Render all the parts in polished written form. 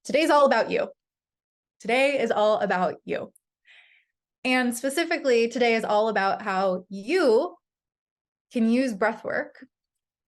Today's all about you. Today is all about you. And specifically, today is all about how you can use breathwork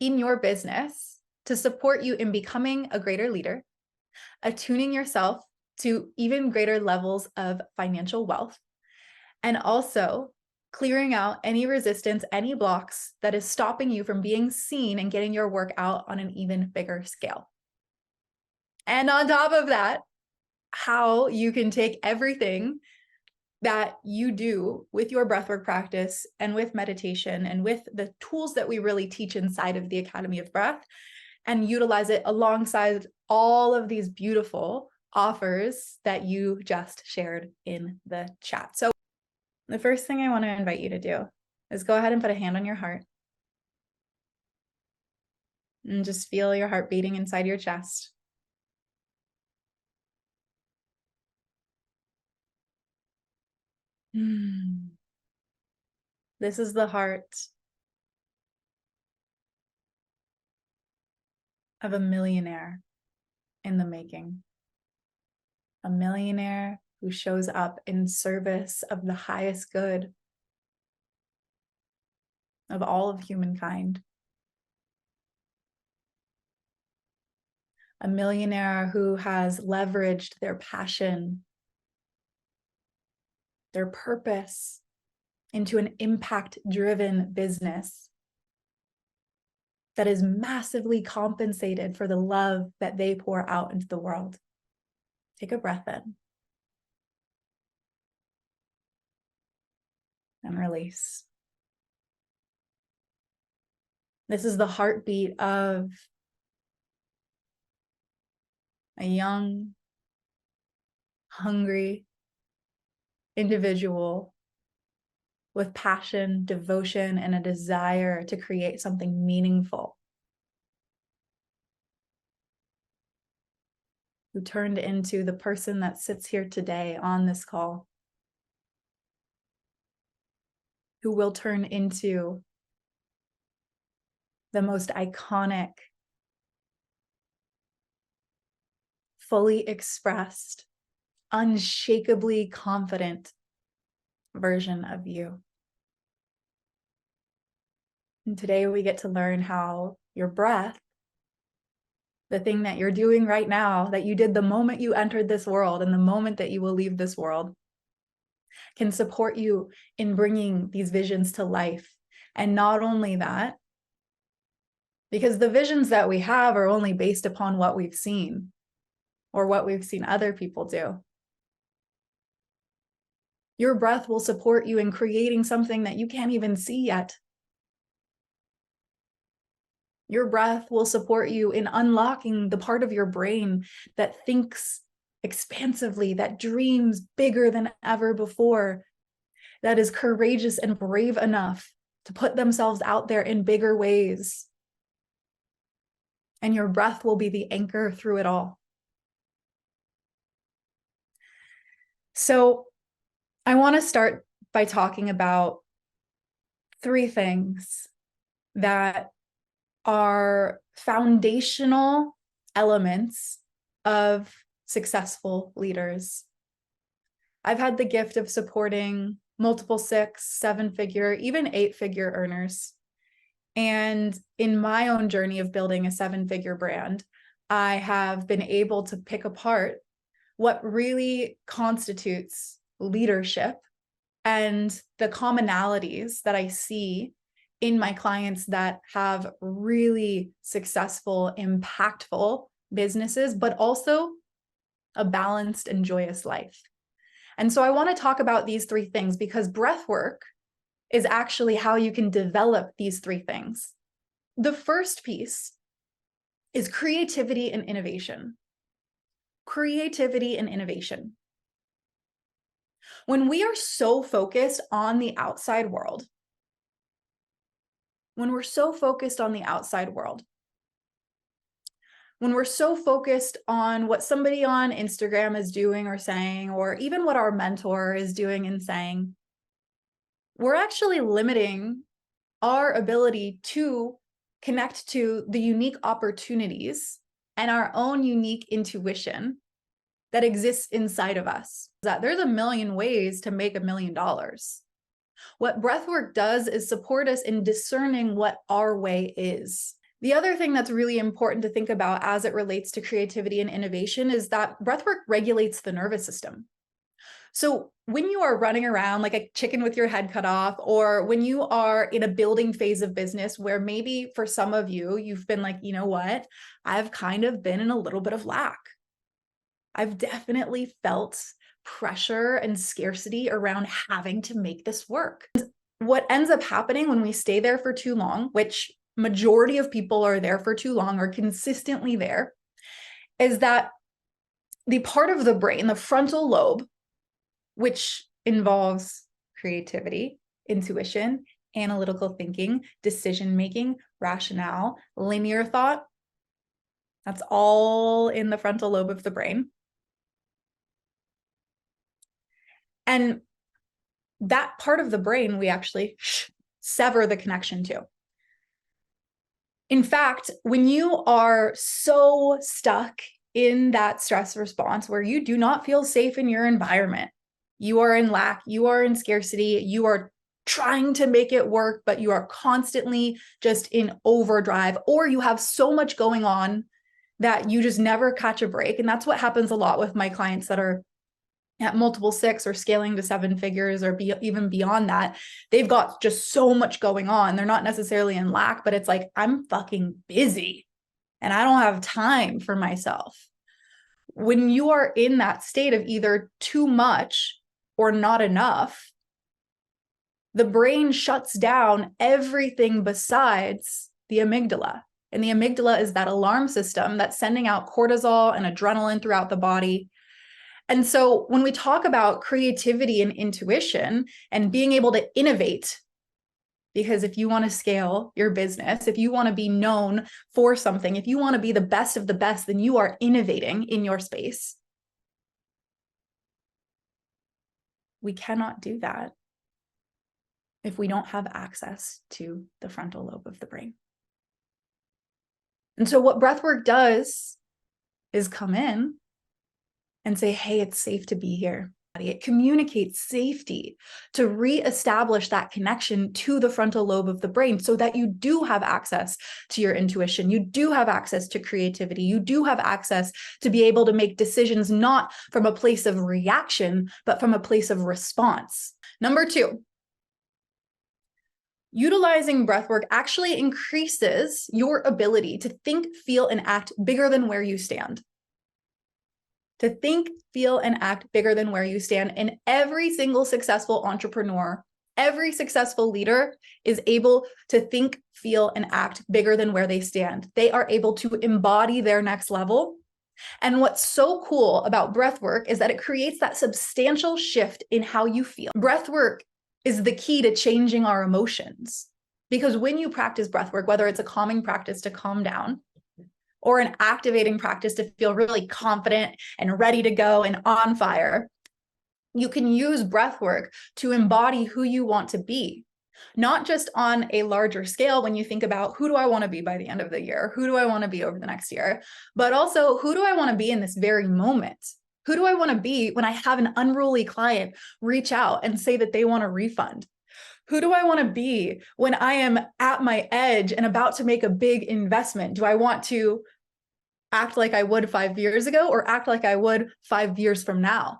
in your business to support you in becoming a greater leader, attuning yourself to even greater levels of financial wealth, and also clearing out any resistance, any blocks that is stopping you from being seen and getting your work out on an even bigger scale. And on top of that, how you can take everything that you do with your breathwork practice and with meditation and with the tools that we really teach inside of the Academy of Breath and utilize it alongside all of these beautiful offers that you just shared in the chat. So the first thing I want to invite you to do is go ahead and put a hand on your heart and just feel your heart beating inside your chest. This is the heart of a millionaire in the making. A millionaire who shows up in service of the highest good of all of humankind. A millionaire who has leveraged their passion, their purpose into an impact-driven business that is massively compensated for the love that they pour out into the world. Take a breath in and release. This is the heartbeat of a young, hungry individual with passion, devotion, and a desire to create something meaningful, who turned into the person that sits here today on this call, who will turn into the most iconic, fully expressed, unshakably confident version of you. And today we get to learn how your breath, the thing that you're doing right now, that you did the moment you entered this world and the moment that you will leave this world, can support you in bringing these visions to life. And not only that, because the visions that we have are only based upon what we've seen or what we've seen other people do. Your breath will support you in creating something that you can't even see yet. Your breath will support you in unlocking the part of your brain that thinks expansively, that dreams bigger than ever before, that is courageous and brave enough to put themselves out there in bigger ways. And your breath will be the anchor through it all. So I want to start by talking about 3 things that are foundational elements of successful leaders. I've had the gift of supporting multiple 6, 7-figure, even 8-figure earners. And in my own journey of building a 7-figure brand, I have been able to pick apart what really constitutes leadership and the commonalities that I see in my clients that have really successful, impactful businesses, but also a balanced and joyous life. And so I want to talk about these 3 things because breathwork is actually how you can develop these 3 things. The first piece is creativity and innovation. Creativity and innovation. When we are so focused on the outside world, when we're so focused on what somebody on Instagram is doing or saying, or even what our mentor is doing and saying, we're actually limiting our ability to connect to the unique opportunities and our own unique intuition that exists inside of us. That there's a million ways to make $1 million. What breathwork does is support us in discerning what our way is. The other thing that's really important to think about as it relates to creativity and innovation is that breathwork regulates the nervous system. So when you are running around like a chicken with your head cut off, or when you are in a building phase of business where maybe for some of you, you've been like, you know what, I've kind of been in a little bit of lack. I've definitely felt pressure and scarcity around having to make this work. What ends up happening when we stay there for too long, which majority of people are there for too long, are consistently there, is that the part of the brain, the frontal lobe, which involves creativity, intuition, analytical thinking, decision-making, rationale, linear thought, that's all in the frontal lobe of the brain. And that part of the brain, we actually sever the connection to. In fact, when you are so stuck in that stress response where you do not feel safe in your environment, you are in lack, you are in scarcity, you are trying to make it work, but you are constantly just in overdrive, or you have so much going on that you just never catch a break. And that's what happens a lot with my clients that are at multiple six or scaling to seven figures or even beyond that. They've got just so much going on. They're not necessarily in lack, but it's like, I'm fucking busy and I don't have time for myself. When you are in that state of either too much or not enough, the brain shuts down everything besides the amygdala. And the amygdala is that alarm system that's sending out cortisol and adrenaline throughout the body. And so when we talk about creativity and intuition and being able to innovate, because if you want to scale your business, if you want to be known for something, if you want to be the best of the best, then you are innovating in your space. We cannot do that if we don't have access to the frontal lobe of the brain. And so what breathwork does is come in and say, hey, it's safe to be here. It communicates safety to reestablish that connection to the frontal lobe of the brain so that you do have access to your intuition. You do have access to creativity. You do have access to be able to make decisions not from a place of reaction, but from a place of response. Number 2, utilizing breathwork actually increases your ability to think, feel, and act bigger than where you stand. To think, feel, and act bigger than where you stand. And every single successful entrepreneur, every successful leader is able to think, feel, and act bigger than where they stand. They are able to embody their next level. And what's so cool about breathwork is that it creates that substantial shift in how you feel. Breathwork is the key to changing our emotions. Because when you practice breathwork, whether it's a calming practice to calm down, or an activating practice to feel really confident and ready to go and on fire, you can use breathwork to embody who you want to be, not just on a larger scale when you think about who do I want to be by the end of the year, who do I want to be over the next year, but also who do I want to be in this very moment? Who do I want to be when I have an unruly client reach out and say that they want a refund? Who do I want to be when I am at my edge and about to make a big investment? Do I want to act like I would 5 years ago or act like I would 5 years from now?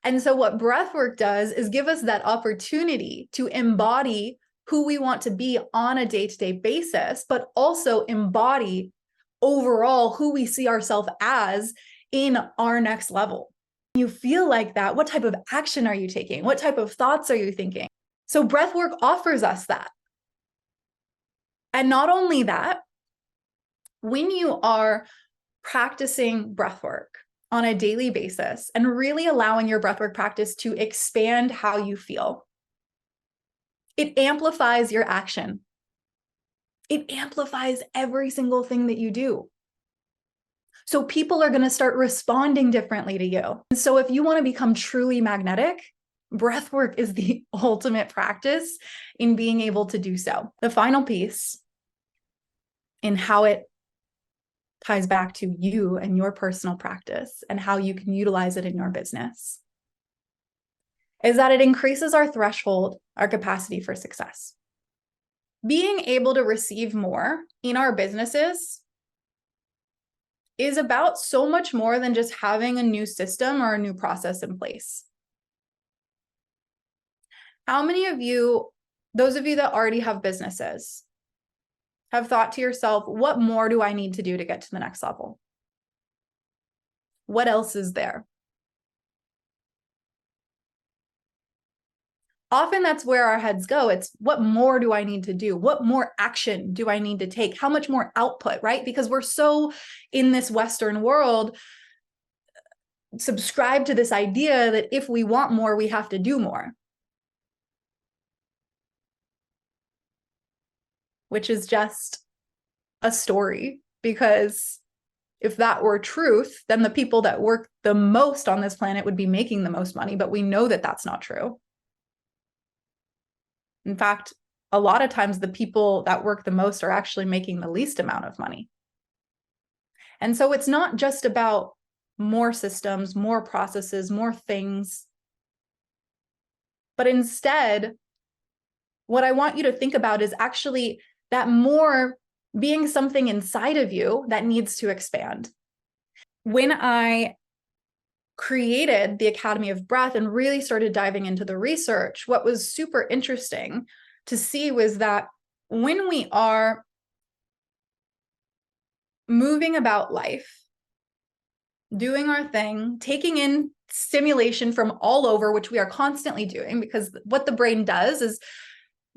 And so what breathwork does is give us that opportunity to embody who we want to be on a day-to-day basis, but also embody overall who we see ourselves as in our next level. When you feel like that, what type of action are you taking? What type of thoughts are you thinking? So breathwork offers us that. And not only that, when you are practicing breathwork on a daily basis and really allowing your breathwork practice to expand how you feel, it amplifies your action. It amplifies every single thing that you do. So people are going to start responding differently to you. And so if you want to become truly magnetic, breathwork is the ultimate practice in being able to do so. The final piece in how it ties back to you and your personal practice and how you can utilize it in your business, is that it increases our threshold, our capacity for success. Being able to receive more in our businesses is about so much more than just having a new system or a new process in place. How many of you, those of you that already have businesses, have thought to yourself, what more do I need to do to get to the next level? What else is there? Often that's where our heads go. It's what more do I need to do? What more action do I need to take? How much more output, right? Because we're so in this Western world, subscribe to this idea that if we want more, we have to do more. Which is just a story, because if that were truth, then the people that work the most on this planet would be making the most money, but we know that that's not true. In fact, a lot of times the people that work the most are actually making the least amount of money. And so it's not just about more systems, more processes, more things, but instead, what I want you to think about is actually that more being something inside of you that needs to expand. When I created the Academy of Breath and really started diving into the research, what was super interesting to see was that when we are moving about life, doing our thing, taking in stimulation from all over, which we are constantly doing, because what the brain does is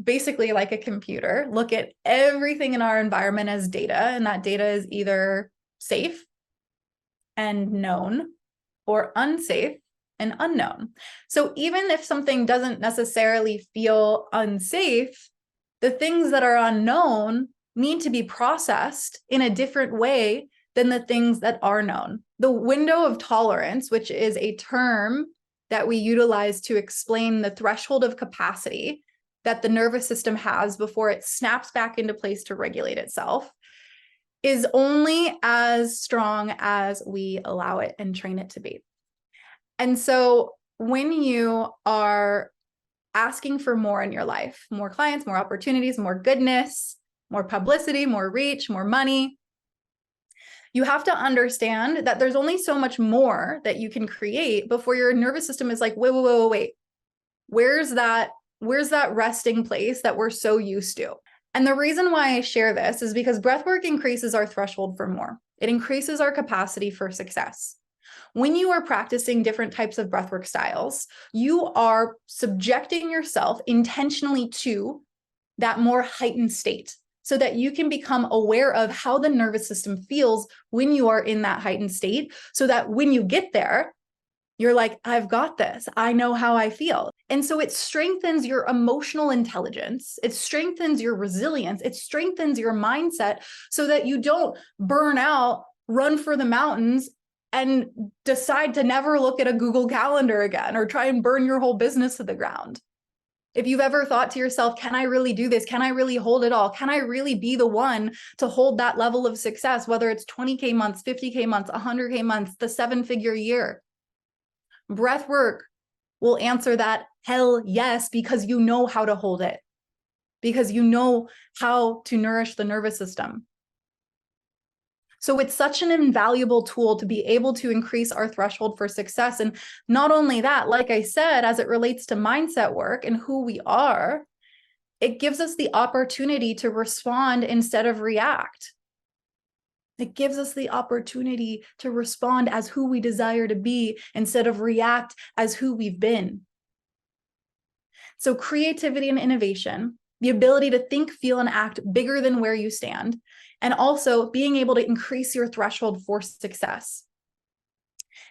basically like a computer, look at everything in our environment as data, and that data is either safe and known or unsafe and unknown. So even if something doesn't necessarily feel unsafe, the things that are unknown need to be processed in a different way than the things that are known. The window of tolerance, which is a term that we utilize to explain the threshold of capacity that the nervous system has before it snaps back into place to regulate itself, is only as strong as we allow it and train it to be. And so when you are asking for more in your life, more clients, more opportunities, more goodness, more publicity, more reach, more money, you have to understand that there's only so much more that you can create before your nervous system is like, wait. Where's that resting place that we're so used to? And the reason why I share this is because breathwork increases our threshold for more. It increases our capacity for success. When you are practicing different types of breathwork styles, you are subjecting yourself intentionally to that more heightened state so that you can become aware of how the nervous system feels when you are in that heightened state, so that when you get there, you're like, I've got this. I know how I feel. And so it strengthens your emotional intelligence. It strengthens your resilience. It strengthens your mindset so that you don't burn out, run for the mountains, and decide to never look at a Google Calendar again or try and burn your whole business to the ground. If you've ever thought to yourself, can I really do this? Can I really hold it all? Can I really be the one to hold that level of success, whether it's 20K months, 50K months, 100K months, the 7-figure year? Breath work will answer that hell yes, because you know how to hold it, because you know how to nourish the nervous system. So it's such an invaluable tool to be able to increase our threshold for success. And not only that, like I said, as it relates to mindset work and who we are, it gives us the opportunity to respond instead of react. It gives us the opportunity to respond as who we desire to be instead of react as who we've been. So creativity and innovation, the ability to think, feel, and act bigger than where you stand, and also being able to increase your threshold for success.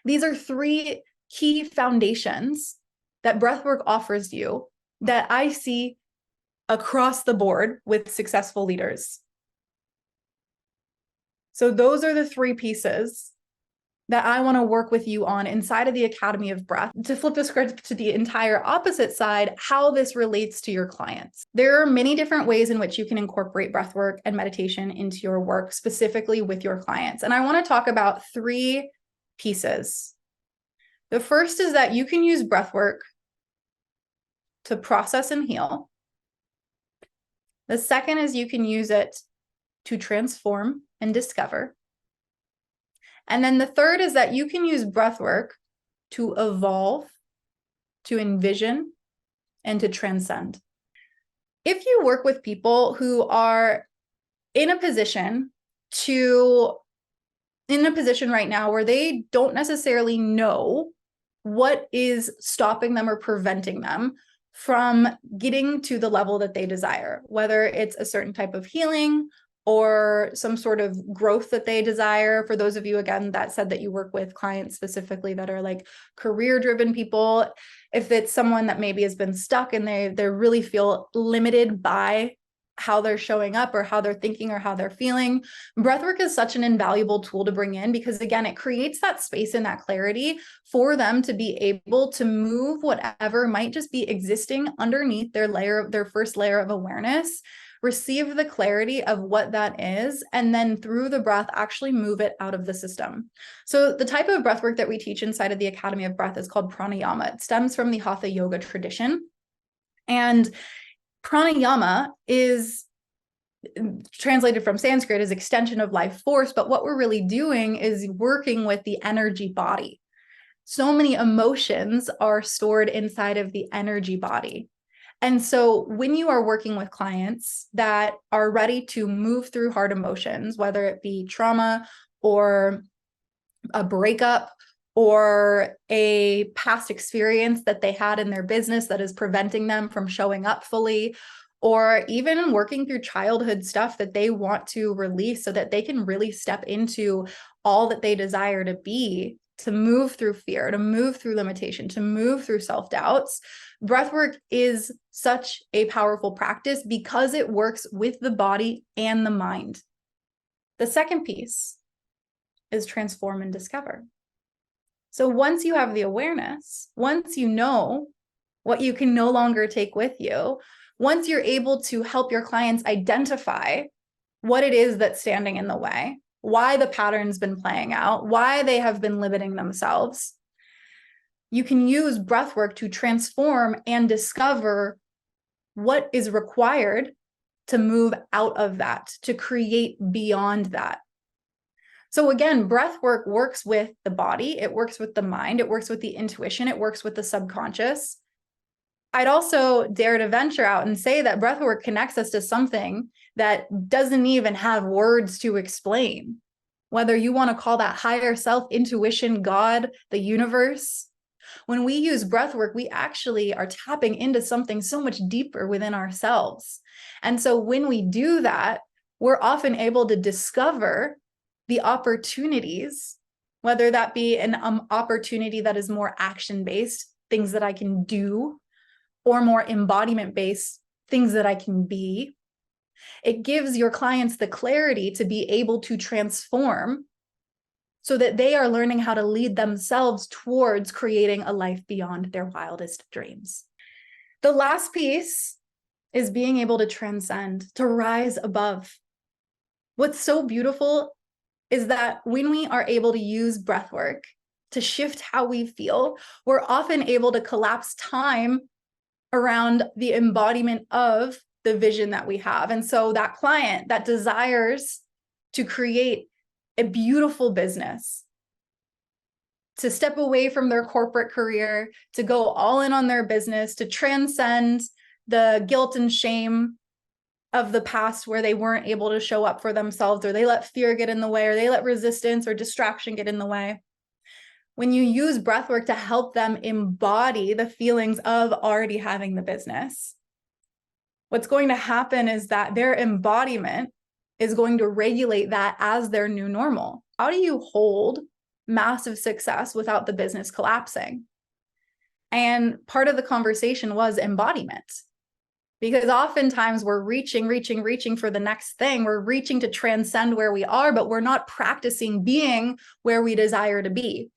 These are 3 key foundations that breathwork offers you that I see across the board with successful leaders. So those are the 3 pieces that I want to work with you on inside of the Academy of Breath, to flip the script to the entire opposite side, how this relates to your clients. There are many different ways in which you can incorporate breathwork and meditation into your work, specifically with your clients. And I want to talk about 3 pieces. The first is that you can use breathwork to process and heal. The second is you can use it to transform and discover. And then the third is that you can use breathwork to evolve, to envision, and to transcend. If you work with people who are in a position right now where they don't necessarily know what is stopping them or preventing them from getting to the level that they desire, whether it's a certain type of healing or some sort of growth that they desire. For those of you, again, that said that you work with clients specifically that are like career-driven people, if it's someone that maybe has been stuck and they really feel limited by how they're showing up or how they're thinking or how they're feeling, breathwork is such an invaluable tool to bring in, because again, it creates that space and that clarity for them to be able to move whatever might just be existing underneath their first layer of awareness, receive the clarity of what that is, and then through the breath, actually move it out of the system. So the type of breathwork that we teach inside of the Academy of Breath is called pranayama. It stems from the Hatha Yoga tradition. And pranayama is translated from Sanskrit as extension of life force, but what we're really doing is working with the energy body. So many emotions are stored inside of the energy body. And so when you are working with clients that are ready to move through hard emotions, whether it be trauma or a breakup or a past experience that they had in their business that is preventing them from showing up fully, or even working through childhood stuff that they want to release so that they can really step into all that they desire to be, to move through fear, to move through limitation, to move through self-doubts. Breathwork is such a powerful practice because it works with the body and the mind. The second piece is transform and discover. So once you have the awareness, once you know what you can no longer take with you, once you're able to help your clients identify what it is that's standing in the way, why the pattern's been playing out, why they have been limiting themselves, you can use breathwork to transform and discover what is required to move out of that, to create beyond that. So again, breathwork works with the body, it works with the mind, it works with the intuition, it works with the subconscious. I'd also dare to venture out and say that breathwork connects us to something that doesn't even have words to explain. Whether you want to call that higher self, intuition, God, the universe. When we use breathwork, we actually are tapping into something so much deeper within ourselves. And so when we do that, we're often able to discover the opportunities, whether that be an opportunity that is more action-based, things that I can do, or more embodiment-based, things that I can be. It gives your clients the clarity to be able to transform so that they are learning how to lead themselves towards creating a life beyond their wildest dreams. The last piece is being able to transcend, to rise above. What's so beautiful is that when we are able to use breathwork to shift how we feel, we're often able to collapse time around the embodiment of the vision that we have. And so that client that desires to create a beautiful business, to step away from their corporate career, to go all in on their business, to transcend the guilt and shame of the past where they weren't able to show up for themselves, or they let fear get in the way, or they let resistance or distraction get in the way. When you use breathwork to help them embody the feelings of already having the business, what's going to happen is that their embodiment is going to regulate that as their new normal. How do you hold massive success without the business collapsing? And part of the conversation was embodiment. Because oftentimes we're reaching for the next thing. We're reaching to transcend where we are, but we're not practicing being where we desire to be.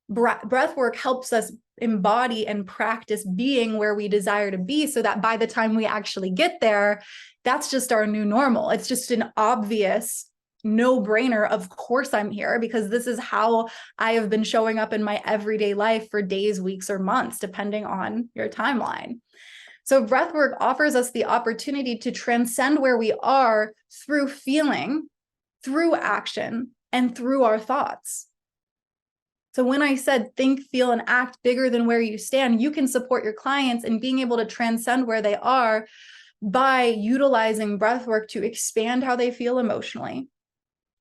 Breathwork helps us embody and practice being where we desire to be, so that by the time we actually get there, that's just our new normal. It's just an obvious no-brainer. Of course I'm here, because this is how I have been showing up in my everyday life for days, weeks, or months, depending on your timeline. So breathwork offers us the opportunity to transcend where we are through feeling, through action, and through our thoughts. So when I said think, feel, and act bigger than where you stand, you can support your clients in being able to transcend where they are by utilizing breathwork to expand how they feel emotionally,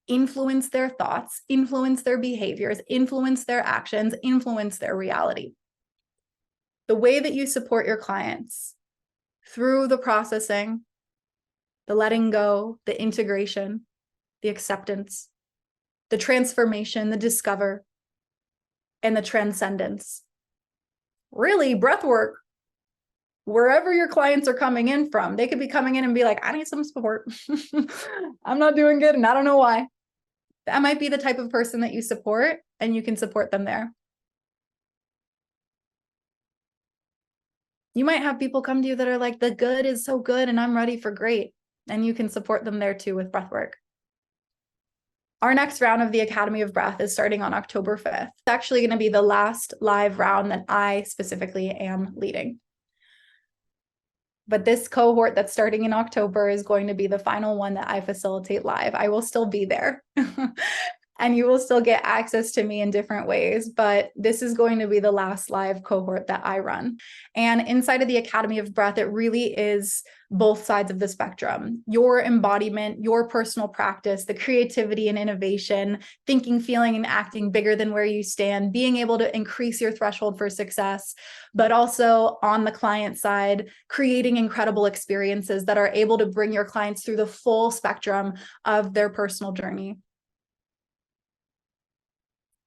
influence their thoughts, influence their behaviors, influence their actions, influence their reality. The way that you support your clients through the processing, the letting go, the integration, the acceptance, the transformation, the discover, and the transcendence. Really, breathwork, wherever your clients are coming in from, they could be coming in and be like, I need some support. I'm not doing good and I don't know why. That might be the type of person that you support, and you can support them there. You might have people come to you that are like, the good is so good and I'm ready for great. And you can support them there too with breathwork. Our next round of the Academy of Breath is starting on October 5th. It's actually going to be the last live round that I specifically am leading. But this cohort that's starting in October is going to be the final one that I facilitate live. I will still be there. And you will still get access to me in different ways, but this is going to be the last live cohort that I run. And inside of the Academy of Breath, it really is both sides of the spectrum. Your embodiment, your personal practice, the creativity and innovation, thinking, feeling, and acting bigger than where you stand, being able to increase your threshold for success, but also on the client side, creating incredible experiences that are able to bring your clients through the full spectrum of their personal journey.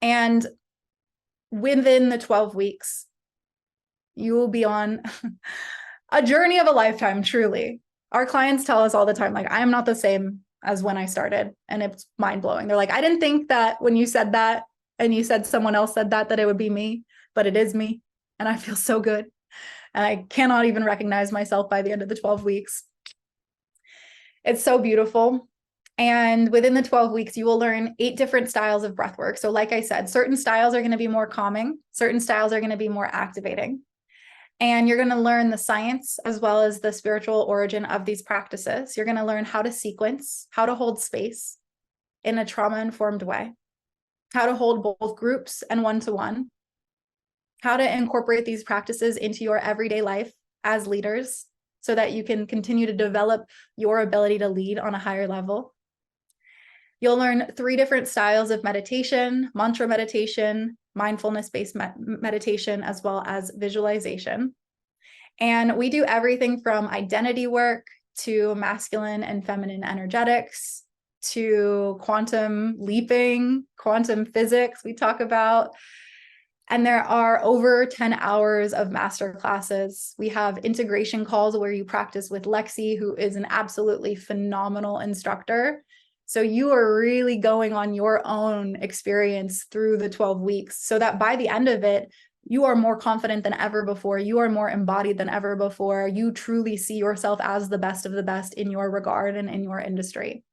And within the 12 weeks, you will be on a journey of a lifetime, truly. Our clients tell us all the time, like, I am not the same as when I started. And it's mind-blowing. They're like, I didn't think that when you said that and you said someone else said that it would be me, but it is me. And I feel so good. And I cannot even recognize myself by the end of the 12 weeks. It's so beautiful. And within the 12 weeks, you will learn 8 different styles of breath work. So like I said, certain styles are going to be more calming. Certain styles are going to be more activating. And you're going to learn the science as well as the spiritual origin of these practices. You're going to learn how to sequence, how to hold space in a trauma-informed way, how to hold both groups and one-to-one, how to incorporate these practices into your everyday life as leaders so that you can continue to develop your ability to lead on a higher level. You'll learn 3 different styles of meditation: mantra meditation, mindfulness-based meditation, as well as visualization. And we do everything from identity work to masculine and feminine energetics to quantum leaping, quantum physics we talk about. And there are over 10 hours of master classes. We have integration calls where you practice with Lexi, who is an absolutely phenomenal instructor. So you are really going on your own experience through the 12 weeks so that by the end of it, you are more confident than ever before. You are more embodied than ever before. You truly see yourself as the best of the best in your regard and in your industry.